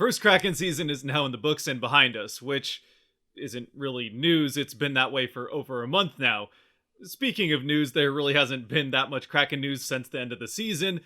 first Kraken season is now in the books and behind us, which isn't really news. It's been that way for over a month now. Speaking of news, there really hasn't been that much Kraken news since the end of the season,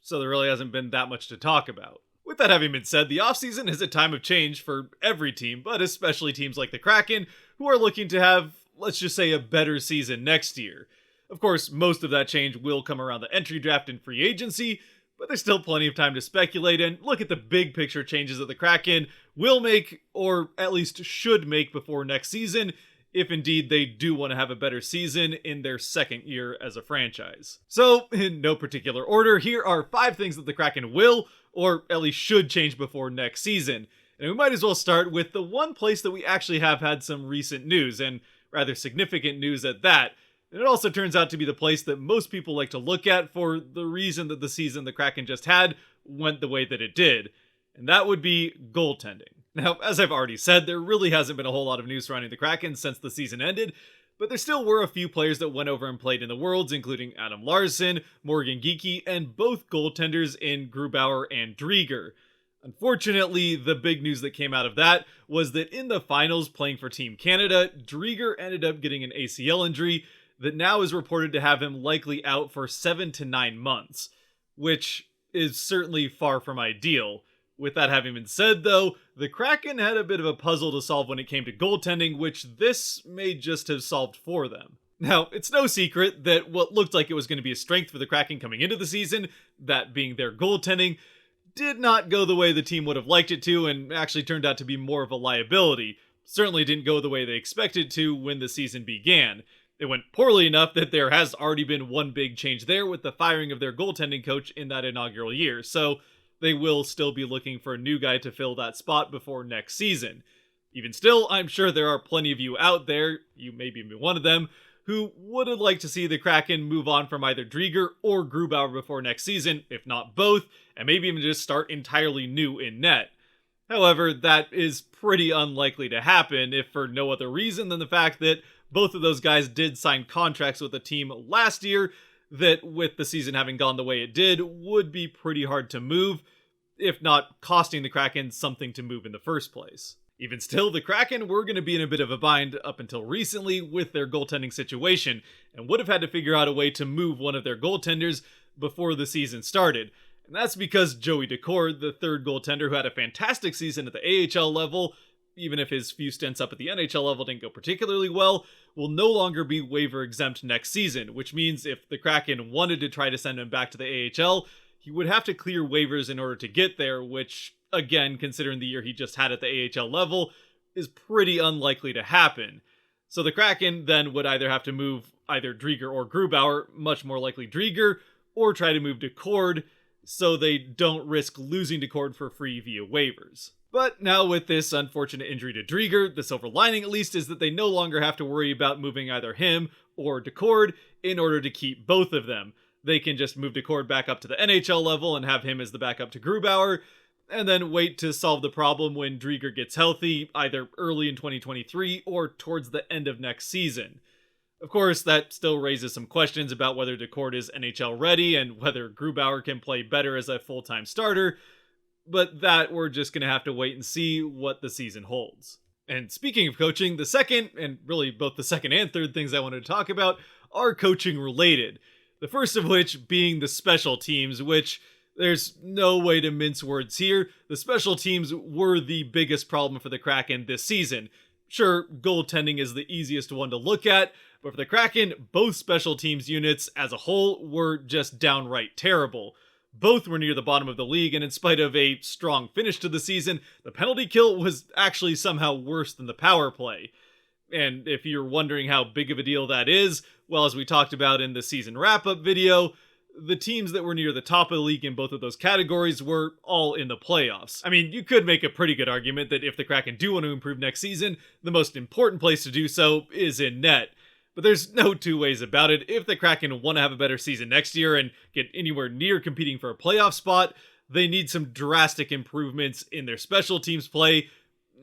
so there really hasn't been that much to talk about. With that having been said, the offseason is a time of change for every team, but especially teams like the Kraken, who are looking to have, let's just say, a better season next year. Of course, most of that change will come around the entry draft and free agency, but there's still plenty of time to speculate and look at the big picture changes that the Kraken will make, or at least should make before next season, if indeed they do want to have a better season in their second year as a franchise. So, in no particular order, here are 5 things that the Kraken will, or at least should, change before next season. And we might as well start with the one place that we actually have had some recent news, and rather significant news at that. And it also turns out to be the place that most people like to look at for the reason that the season the Kraken just had went the way that it did. And that would be goaltending. Now, as I've already said, there really hasn't been a whole lot of news surrounding the Kraken since the season ended, but there still were a few players that went over and played in the Worlds, including Adam Larsson, Morgan Geekie, and both goaltenders in Grubauer and Drieger. Unfortunately, the big news that came out of that was that in the finals playing for Team Canada, Drieger ended up getting an ACL injury that now is reported to have him likely out for 7 to 9 months, which is certainly far from ideal. With that having been said, though, the Kraken had a bit of a puzzle to solve when it came to goaltending, which this may just have solved for them. Now, it's no secret that what looked like it was going to be a strength for the Kraken coming into the season, that being their goaltending, did not go the way the team would have liked it to, and actually turned out to be more of a liability. Certainly didn't go the way they expected to when the season began. It went poorly enough that there has already been one big change there with the firing of their goaltending coach in that inaugural year, so they will still be looking for a new guy to fill that spot before next season. Even still, I'm sure there are plenty of you out there, you may be one of them, who would have liked to see the Kraken move on from either Drieger or Grubauer before next season, if not both, and maybe even just start entirely new in net. However, that is pretty unlikely to happen, if for no other reason than the fact that both of those guys did sign contracts with the team last year that, with the season having gone the way it did, would be pretty hard to move, if not costing the Kraken something to move in the first place. Even still, the Kraken were going to be in a bit of a bind up until recently with their goaltending situation, and would have had to figure out a way to move one of their goaltenders before the season started. And that's because Joey Daccord, the third goaltender who had a fantastic season at the AHL level, even if his few stints up at the NHL level didn't go particularly well, will no longer be waiver exempt next season, which means if the Kraken wanted to try to send him back to the AHL, he would have to clear waivers in order to get there, which, again, considering the year he just had at the AHL level, is pretty unlikely to happen. So the Kraken then would either have to move either Drieger or Grubauer, much more likely Drieger, or try to move Daccord, so they don't risk losing Daccord for free via waivers. But now with this unfortunate injury to Drieger, the silver lining at least is that they no longer have to worry about moving either him or Daccord in order to keep both of them. They can just move Daccord back up to the NHL level and have him as the backup to Grubauer, and then wait to solve the problem when Drieger gets healthy, either early in 2023 or towards the end of next season. Of course, that still raises some questions about whether Daccord is NHL ready and whether Grubauer can play better as a full-time starter, but that we're just going to have to wait and see what the season holds. And speaking of coaching, the second, and really both the second and third things I wanted to talk about, are coaching related. The first of which being the special teams, which there's no way to mince words here. The special teams were the biggest problem for the Kraken this season. Sure, goaltending is the easiest one to look at, but for the Kraken, both special teams units as a whole were just downright terrible. Both were near the bottom of the league, and in spite of a strong finish to the season, the penalty kill was actually somehow worse than the power play. And if you're wondering how big of a deal that is, well, as we talked about in the season wrap-up video, the teams that were near the top of the league in both of those categories were all in the playoffs. I mean, you could make a pretty good argument that if the Kraken do want to improve next season, the most important place to do so is in net. But there's no two ways about it. If the Kraken want to have a better season next year and get anywhere near competing for a playoff spot, they need some drastic improvements in their special teams play,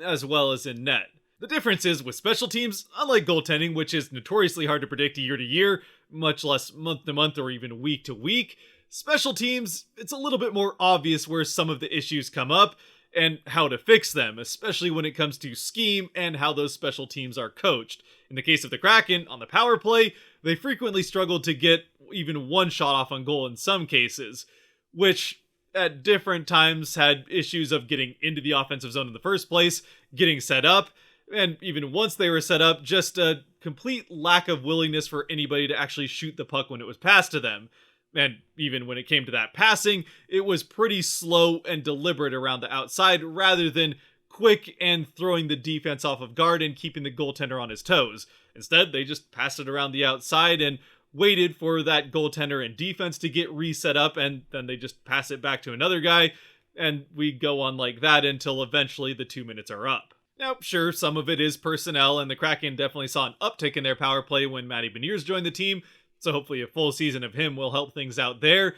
as well as in net. The difference is, with special teams, unlike goaltending, which is notoriously hard to predict year to year, much less month to month or even week to week, special teams, it's a little bit more obvious where some of the issues come up, and how to fix them, especially when it comes to scheme and how those special teams are coached. In the case of the Kraken, on the power play, they frequently struggled to get even one shot off on goal in some cases, which at different times had issues of getting into the offensive zone in the first place, getting set up, and even once they were set up, just a complete lack of willingness for anybody to actually shoot the puck when it was passed to them. And even when it came to that passing, it was pretty slow and deliberate around the outside rather than quick and throwing the defense off of guard and keeping the goaltender on his toes. Instead, they just passed it around the outside and waited for that goaltender and defense to get reset up, and then they just pass it back to another guy, and we go on like that until eventually the 2 minutes are up. Now, sure, some of it is personnel, and the Kraken definitely saw an uptick in their power play when Matty Beniers joined the team, so hopefully a full season of him will help things out there.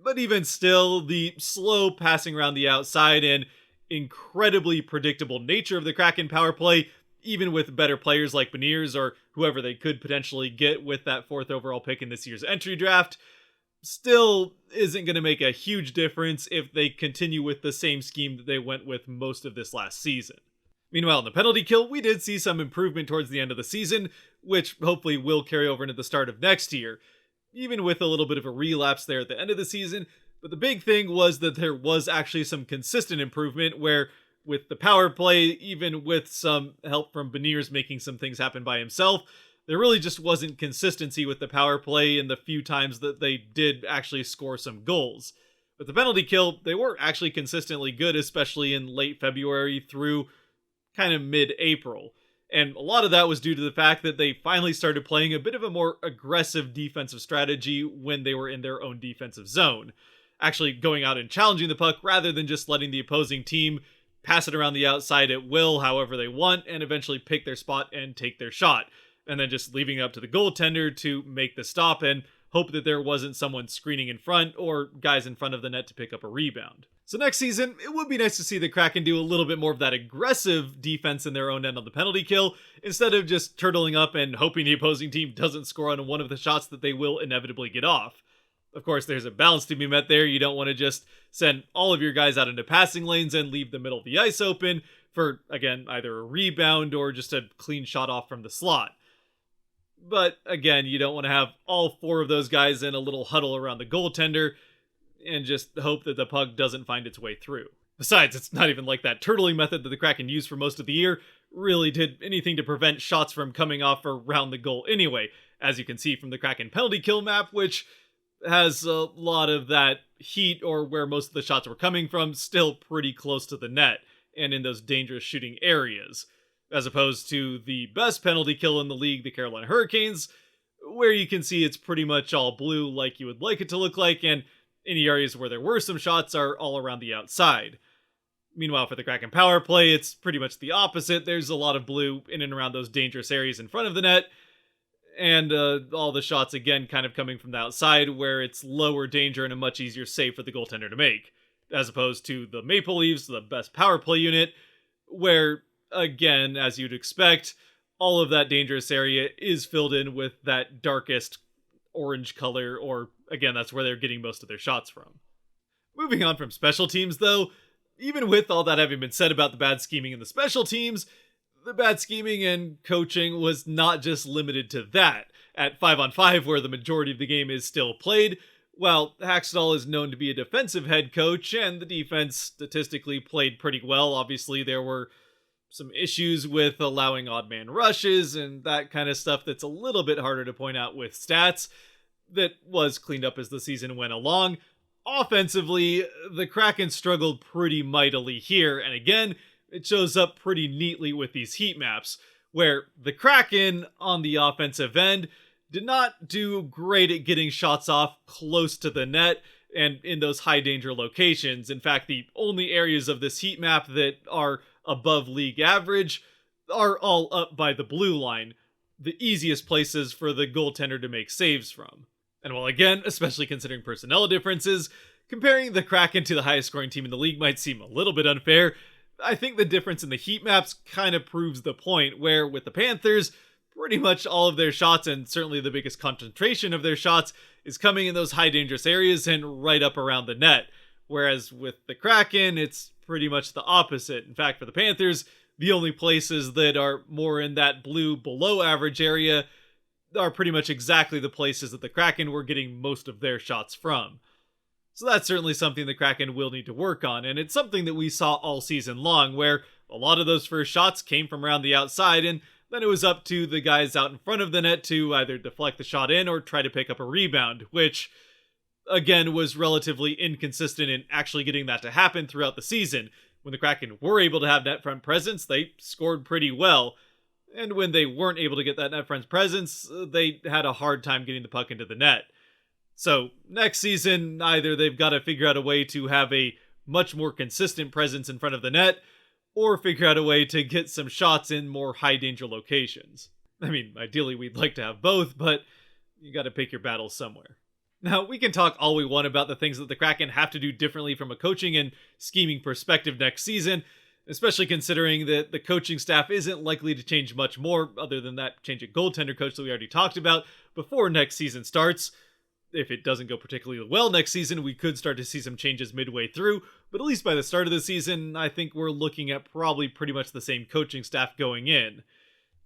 But even still, the slow passing around the outside and incredibly predictable nature of the Kraken power play, even with better players like Beniers or whoever they could potentially get with that 4th overall pick in this year's entry draft, still isn't going to make a huge difference if they continue with the same scheme that they went with most of this last season. Meanwhile, in the penalty kill, we did see some improvement towards the end of the season, which hopefully will carry over into the start of next year, even with a little bit of a relapse there at the end of the season. But the big thing was that there was actually some consistent improvement where, with the power play, even with some help from Beniers making some things happen by himself, there really just wasn't consistency with the power play in the few times that they did actually score some goals. With the penalty kill, they were actually consistently good, especially in late February through kind of mid-April. And a lot of that was due to the fact that they finally started playing a bit of a more aggressive defensive strategy when they were in their own defensive zone. Actually going out and challenging the puck rather than just letting the opposing team pass it around the outside at will however they want and eventually pick their spot and take their shot. And then just leaving it up to the goaltender to make the stop and hope that there wasn't someone screening in front or guys in front of the net to pick up a rebound. So next season, it would be nice to see the Kraken do a little bit more of that aggressive defense in their own end on the penalty kill, instead of just turtling up and hoping the opposing team doesn't score on one of the shots that they will inevitably get off. Of course, there's a balance to be met there. You don't want to just send all of your guys out into passing lanes and leave the middle of the ice open for, again, either a rebound or just a clean shot off from the slot. But again, you don't want to have all 4 of those guys in a little huddle around the goaltender and just hope that the puck doesn't find its way through. Besides, it's not even like that turtling method that the Kraken used for most of the year really did anything to prevent shots from coming off around the goal anyway, as you can see from the Kraken penalty kill map, which has a lot of that heat, or where most of the shots were coming from, still pretty close to the net and in those dangerous shooting areas, as opposed to the best penalty kill in the league, the Carolina Hurricanes, where you can see it's pretty much all blue like you would like it to look like, and any areas where there were some shots are all around the outside. Meanwhile, for the Kraken power play, it's pretty much the opposite. There's a lot of blue in and around those dangerous areas in front of the net, and all the shots, again, kind of coming from the outside, where it's lower danger and a much easier save for the goaltender to make, as opposed to the Maple Leafs, the best power play unit, where, again, as you'd expect, all of that dangerous area is filled in with that darkest orange color, or, again, that's where they're getting most of their shots from. Moving on from special teams, though, even with all that having been said about the bad scheming in the special teams, the bad scheming and coaching was not just limited to that. At 5-on-5, where the majority of the game is still played, while Hackstall is known to be a defensive head coach, and the defense statistically played pretty well, obviously there were some issues with allowing odd man rushes and that kind of stuff that's a little bit harder to point out with stats. That was cleaned up as the season went along. Offensively, the Kraken struggled pretty mightily here, and again, it shows up pretty neatly with these heat maps, where the Kraken, on the offensive end, did not do great at getting shots off close to the net and in those high danger locations. In fact, the only areas of this heat map that are above league average are all up by the blue line, the easiest places for the goaltender to make saves from. And while again, especially considering personnel differences, comparing the Kraken to the highest scoring team in the league might seem a little bit unfair, I think the difference in the heat maps kind of proves the point, where with the Panthers, pretty much all of their shots, and certainly the biggest concentration of their shots, is coming in those high dangerous areas and right up around the net. Whereas with the Kraken, it's pretty much the opposite. In fact, for the Panthers, the only places that are more in that blue below average area are pretty much exactly the places that the Kraken were getting most of their shots from. So that's certainly something the Kraken will need to work on, and it's something that we saw all season long, where a lot of those first shots came from around the outside, and then it was up to the guys out in front of the net to either deflect the shot in or try to pick up a rebound, which, again, was relatively inconsistent in actually getting that to happen throughout the season. When the Kraken were able to have net front presence, they scored pretty well, and when they weren't able to get that net front presence, they had a hard time getting the puck into the net. So next season, either they've got to figure out a way to have a much more consistent presence in front of the net, or figure out a way to get some shots in more high danger locations. I mean, ideally we'd like to have both, but you got to pick your battles somewhere. Now, we can talk all we want about the things that the Kraken have to do differently from a coaching and scheming perspective next season, especially considering that the coaching staff isn't likely to change much more, other than that change at goaltender coach that we already talked about, before next season starts. If it doesn't go particularly well next season, we could start to see some changes midway through, but at least by the start of the season, I think we're looking at probably pretty much the same coaching staff going in.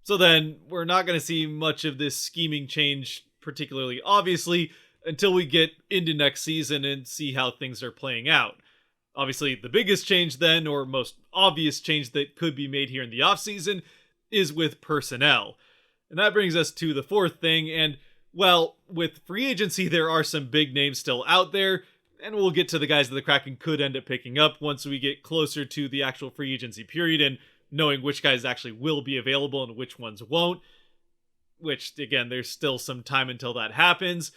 So then, we're not going to see much of this scheming change particularly obviously until we get into next season and see how things are playing out. Obviously, the biggest change then, or most obvious change that could be made here in the offseason, is with personnel. And that brings us to the fourth thing, and well, with free agency, there are some big names still out there, and we'll get to the guys that the Kraken could end up picking up once we get closer to the actual free agency period and knowing which guys actually will be available and which ones won't, which, again, there's still some time until that happens.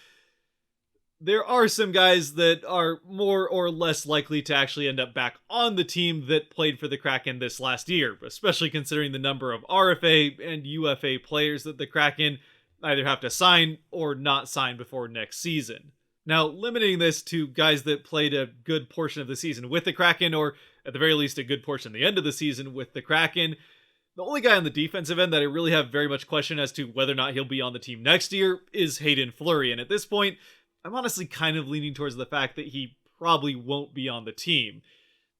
There are some guys that are more or less likely to actually end up back on the team that played for the Kraken this last year, especially considering the number of RFA and UFA players that the Kraken either have to sign or not sign before next season. Now, limiting this to guys that played a good portion of the season with the Kraken, or at the very least a good portion of the end of the season with the Kraken, the only guy on the defensive end that I really have very much question as to whether or not he'll be on the team next year is Hayden Flurry, and at this point, I'm honestly kind of leaning towards the fact that he probably won't be on the team.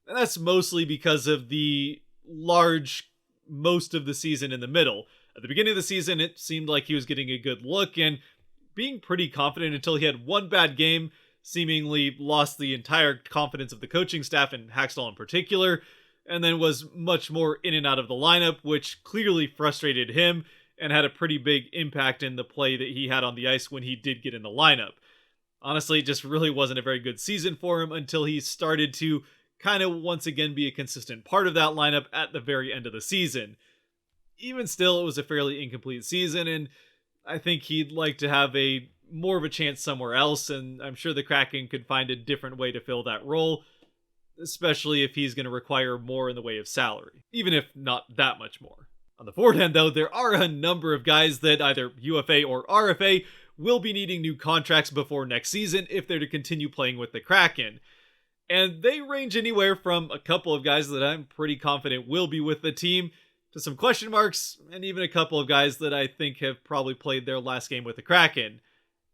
And that's mostly because of the most of the season in the middle. At the beginning of the season, it seemed like he was getting a good look and being pretty confident until he had one bad game, seemingly lost the entire confidence of the coaching staff and Hackstall in particular, and then was much more in and out of the lineup, which clearly frustrated him and had a pretty big impact in the play that he had on the ice when he did get in the lineup. Honestly, it just really wasn't a very good season for him until he started to kind of once again be a consistent part of that lineup at the very end of the season. Even still, it was a fairly incomplete season, and I think he'd like to have more of a chance somewhere else, and I'm sure the Kraken could find a different way to fill that role, especially if he's going to require more in the way of salary, even if not that much more. On the forward end, though, there are a number of guys that either UFA or RFA will be needing new contracts before next season if they're to continue playing with the Kraken. And they range anywhere from a couple of guys that I'm pretty confident will be with the team to some question marks, and even a couple of guys that I think have probably played their last game with the Kraken,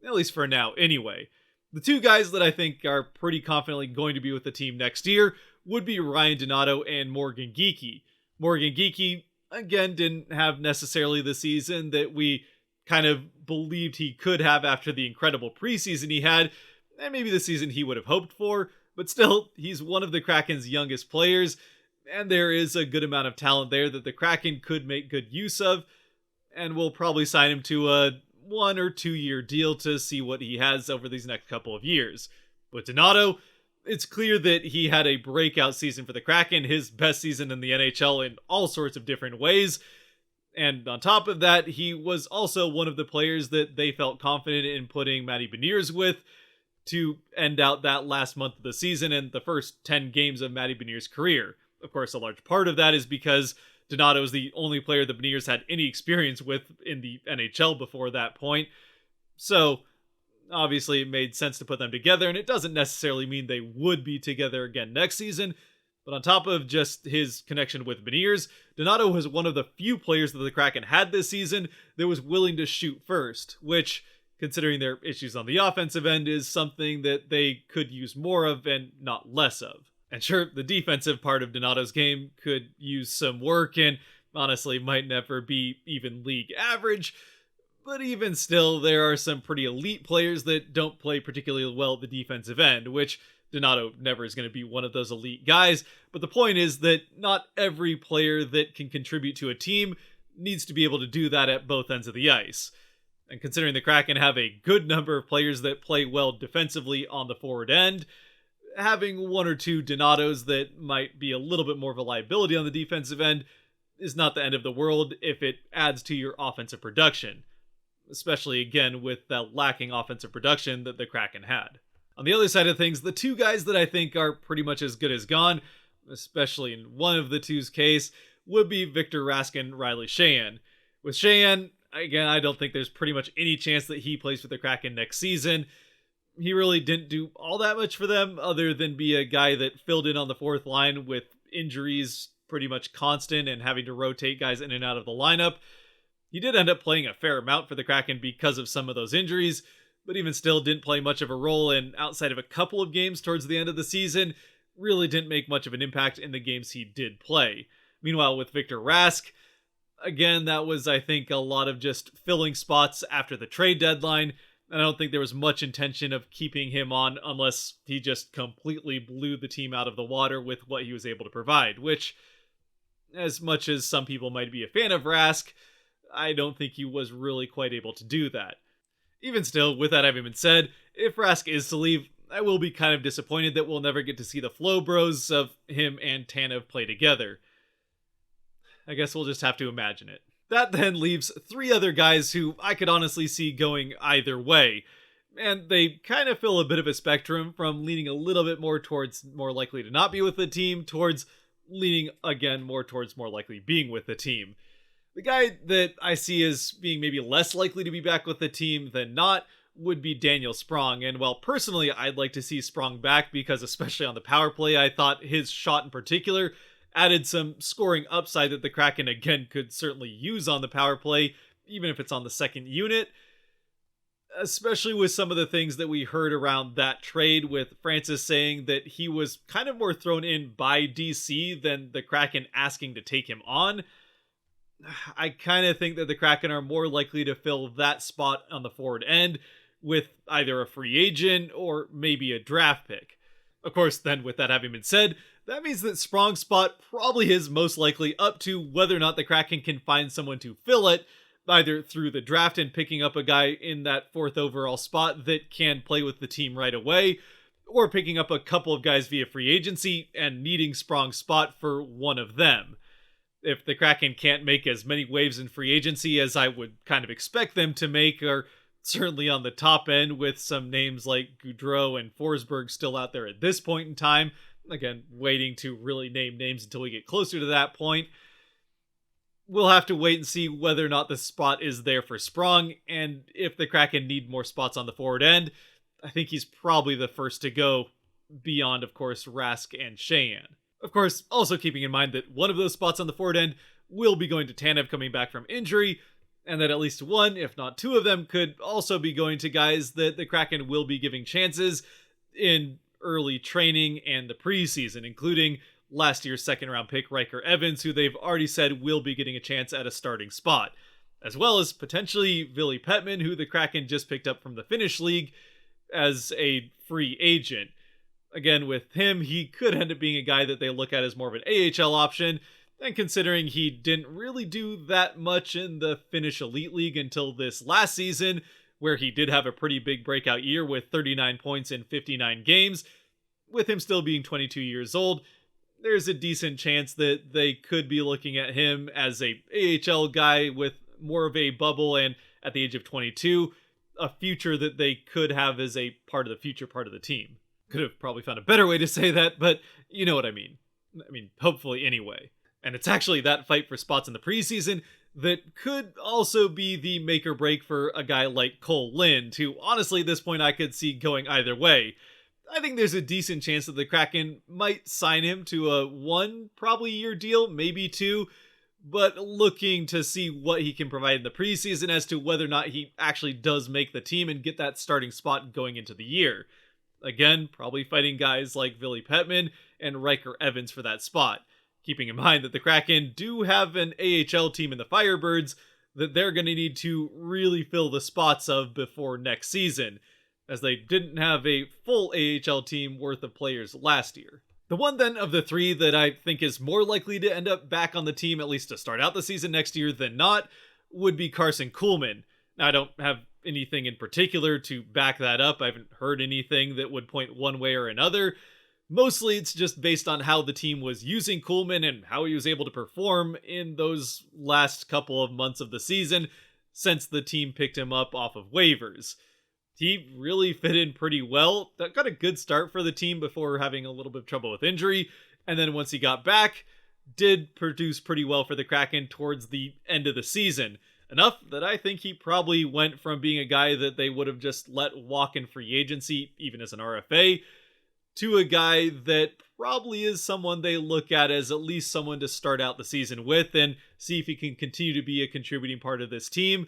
at least for now anyway. The two guys that I think are pretty confidently going to be with the team next year would be Ryan Donato and Morgan Geekie. Morgan Geekie, again, didn't have necessarily the season that we kind of believed he could have after the incredible preseason he had, and maybe the season he would have hoped for, but still, he's one of the Kraken's youngest players, and there is a good amount of talent there that the Kraken could make good use of, and we'll probably sign him to a 1 or 2 year deal to see what he has over these next couple of years. With Donato, it's clear that he had a breakout season for the Kraken, his best season in the NHL in all sorts of different ways, and on top of that, he was also one of the players that they felt confident in putting Matty Beniers with to end out that last month of the season and the first 10 games of Matty Beniers' career. Of course, a large part of that is because Donato is the only player that Beniers had any experience with in the NHL before that point. So, obviously, it made sense to put them together, and it doesn't necessarily mean they would be together again next season. But on top of just his connection with Beniers, Donato was one of the few players that the Kraken had this season that was willing to shoot first, which, considering their issues on the offensive end, is something that they could use more of and not less of. And sure, the defensive part of Donato's game could use some work and honestly might never be even league average, but even still, there are some pretty elite players that don't play particularly well at the defensive end, which Donato never is going to be one of those elite guys. But the point is that not every player that can contribute to a team needs to be able to do that at both ends of the ice. And considering the Kraken have a good number of players that play well defensively on the forward end, having one or two Donatos that might be a little bit more of a liability on the defensive end is not the end of the world if it adds to your offensive production. Especially, again, with that lacking offensive production that the Kraken had. On the other side of things, the two guys that I think are pretty much as good as gone, especially in one of the two's case, would be Victor Rask and Riley Sheahan. With Sheahan, again, I don't think there's pretty much any chance that he plays for the Kraken next season. He really didn't do all that much for them, other than be a guy that filled in on the fourth line with injuries pretty much constant and having to rotate guys in and out of the lineup. He did end up playing a fair amount for the Kraken because of some of those injuries, but even still didn't play much of a role, and outside of a couple of games towards the end of the season, really didn't make much of an impact in the games he did play. Meanwhile, with Victor Rask, again, that was, I think, a lot of just filling spots after the trade deadline, and I don't think there was much intention of keeping him on unless he just completely blew the team out of the water with what he was able to provide, which, as much as some people might be a fan of Rask, I don't think he was really quite able to do that. Even still, with that having been said, if Rask is to leave, I will be kind of disappointed that we'll never get to see the Flow Bros of him and Tanev play together. I guess we'll just have to imagine it. That then leaves three other guys who I could honestly see going either way, and they kind of fill a bit of a spectrum from leaning a little bit more towards more likely to not be with the team, towards leaning again more towards more likely being with the team. The guy that I see as being maybe less likely to be back with the team than not would be Daniel Sprong. And while personally I'd like to see Sprong back because especially on the power play, I thought his shot in particular added some scoring upside that the Kraken again could certainly use on the power play, even if it's on the second unit. Especially with some of the things that we heard around that trade, with Francis saying that he was kind of more thrown in by DC than the Kraken asking to take him on. I kind of think that the Kraken are more likely to fill that spot on the forward end with either a free agent or maybe a draft pick. Of course, then with that having been said, that means that Sprong's spot probably is most likely up to whether or not the Kraken can find someone to fill it, either through the draft and picking up a guy in that fourth overall spot that can play with the team right away, or picking up a couple of guys via free agency and needing Sprong's spot for one of them. If the Kraken can't make as many waves in free agency as I would kind of expect them to make, or certainly on the top end with some names like Goudreau and Forsberg still out there at this point in time, again, waiting to really name names until we get closer to that point, we'll have to wait and see whether or not the spot is there for Sprong, and if the Kraken need more spots on the forward end, I think he's probably the first to go, beyond, of course, Rask and Sheahan. Of course, also keeping in mind that one of those spots on the forward end will be going to Tanev coming back from injury, and that at least one, if not two of them, could also be going to guys that the Kraken will be giving chances in early training and the preseason, including last year's second-round pick Riker Evans, who they've already said will be getting a chance at a starting spot, as well as potentially Ville Petman, who the Kraken just picked up from the Finnish League as a free agent. Again, with him, he could end up being a guy that they look at as more of an AHL option, and considering he didn't really do that much in the Finnish Elite League until this last season, where he did have a pretty big breakout year with 39 points in 59 games, with him still being 22 years old, there's a decent chance that they could be looking at him as a AHL guy with more of a bubble, and at the age of 22, a future that they could have as a part of the future part of the team. Could have probably found a better way to say that, but you know what I mean. Hopefully anyway. And it's actually that fight for spots in the preseason that could also be the make or break for a guy like Cole Lind, who honestly at this point I could see going either way. I think there's a decent chance that the Kraken might sign him to a one, probably year deal, maybe two, but looking to see what he can provide in the preseason as to whether or not he actually does make the team and get that starting spot going into the year. Again, probably fighting guys like Ville Petman and Riker Evans for that spot. Keeping in mind that the Kraken do have an AHL team in the Firebirds that they're going to need to really fill the spots of before next season, as they didn't have a full AHL team worth of players last year. The one then of the three that I think is more likely to end up back on the team, at least to start out the season next year, than not, would be Carson Coolman. Now, I don't have anything in particular to back that up. I haven't heard anything that would point one way or another. Mostly it's just based on how the team was using Coolman and how he was able to perform in those last couple of months of the season since the team picked him up off of waivers. He really fit in pretty well. That got a good start for the team before having a little bit of trouble with injury. And then once he got back, did produce pretty well for the Kraken towards the end of the season. Enough that I think he probably went from being a guy that they would have just let walk in free agency, even as an RFA, to a guy that probably is someone they look at as at least someone to start out the season with and see if he can continue to be a contributing part of this team,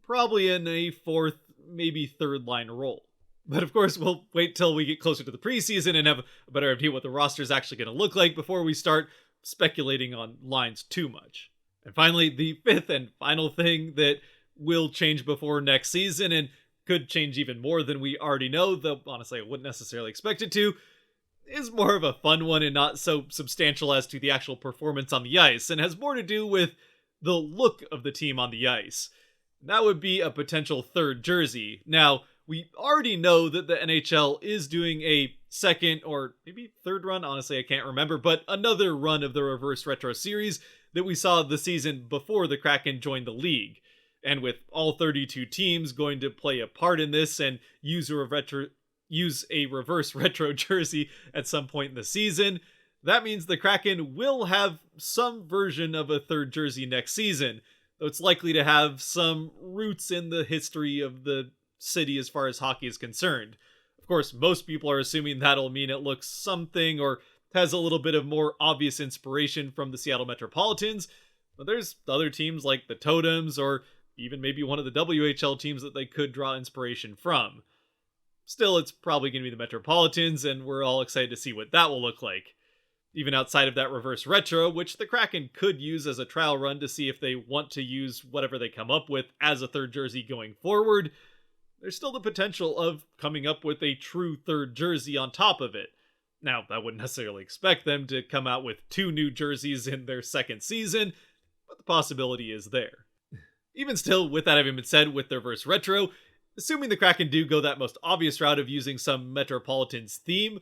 probably in a fourth, maybe third line role. But of course, we'll wait till we get closer to the preseason and have a better idea what the roster is actually going to look like before we start speculating on lines too much. And finally, the fifth and final thing that will change before next season and could change even more than we already know, though honestly I wouldn't necessarily expect it to, is more of a fun one and not so substantial as to the actual performance on the ice, and has more to do with the look of the team on the ice. That would be a potential third jersey. Now, we already know that the NHL is doing a second or maybe third run, honestly I can't remember, but another run of the reverse retro series that we saw the season before the Kraken joined the league. And with all 32 teams going to play a part in this and use a reverse retro jersey at some point in the season, that means the Kraken will have some version of a third jersey next season, though it's likely to have some roots in the history of the city as far as hockey is concerned. Of course, most people are assuming that'll mean it looks something or has a little bit of more obvious inspiration from the Seattle Metropolitans, but there's other teams like the Totems or even maybe one of the WHL teams that they could draw inspiration from. Still, it's probably going to be the Metropolitans, and we're all excited to see what that will look like. Even outside of that reverse retro, which the Kraken could use as a trial run to see if they want to use whatever they come up with as a third jersey going forward, there's still the potential of coming up with a true third jersey on top of it. Now, I wouldn't necessarily expect them to come out with 2 new jerseys in their second season, but the possibility is there. Even still, with that having been said, with their reverse retro, assuming the Kraken do go that most obvious route of using some Metropolitans theme,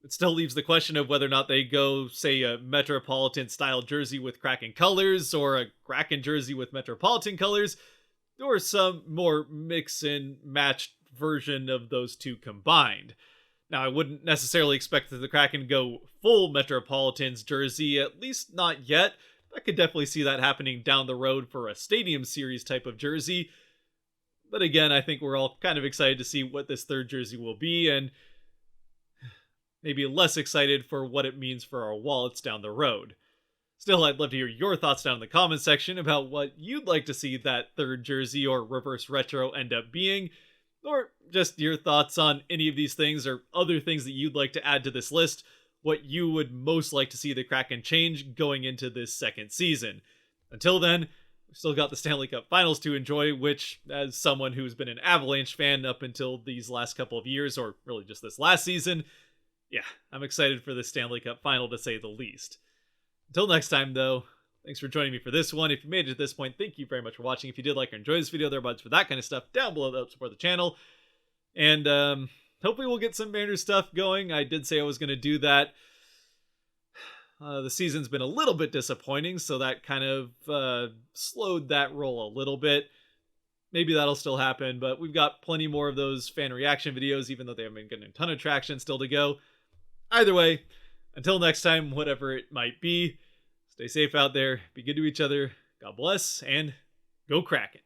it still leaves the question of whether or not they go, say, a Metropolitan-style jersey with Kraken colors, or a Kraken jersey with Metropolitan colors, or some more mix-and-match version of those two combined. Now, I wouldn't necessarily expect that the Kraken go full Metropolitans jersey, at least not yet. I could definitely see that happening down the road for a Stadium Series type of jersey. But again, I think we're all kind of excited to see what this third jersey will be, and maybe less excited for what it means for our wallets down the road. Still, I'd love to hear your thoughts down in the comments section about what you'd like to see that third jersey or reverse retro end up being, or just your thoughts on any of these things or other things that you'd like to add to this list, what you would most like to see the Kraken change going into this second season. Until then, we've still got the Stanley Cup Finals to enjoy, which, as someone who's been an Avalanche fan up until these last couple of years, or really just this last season, yeah, I'm excited for the Stanley Cup Final to say the least. Until next time, though, thanks for joining me for this one. If you made it to this point, thank you very much for watching. If you did like or enjoy this video, there are buttons for that kind of stuff down below that help support the channel. And hopefully we'll get some banner stuff going. I did say I was going to do that. The season's been a little bit disappointing, so that kind of slowed that roll a little bit. Maybe that'll still happen, but we've got plenty more of those fan reaction videos, even though they haven't been getting a ton of traction still to go. Either way, until next time, whatever it might be, stay safe out there, be good to each other, God bless, and go Kraken.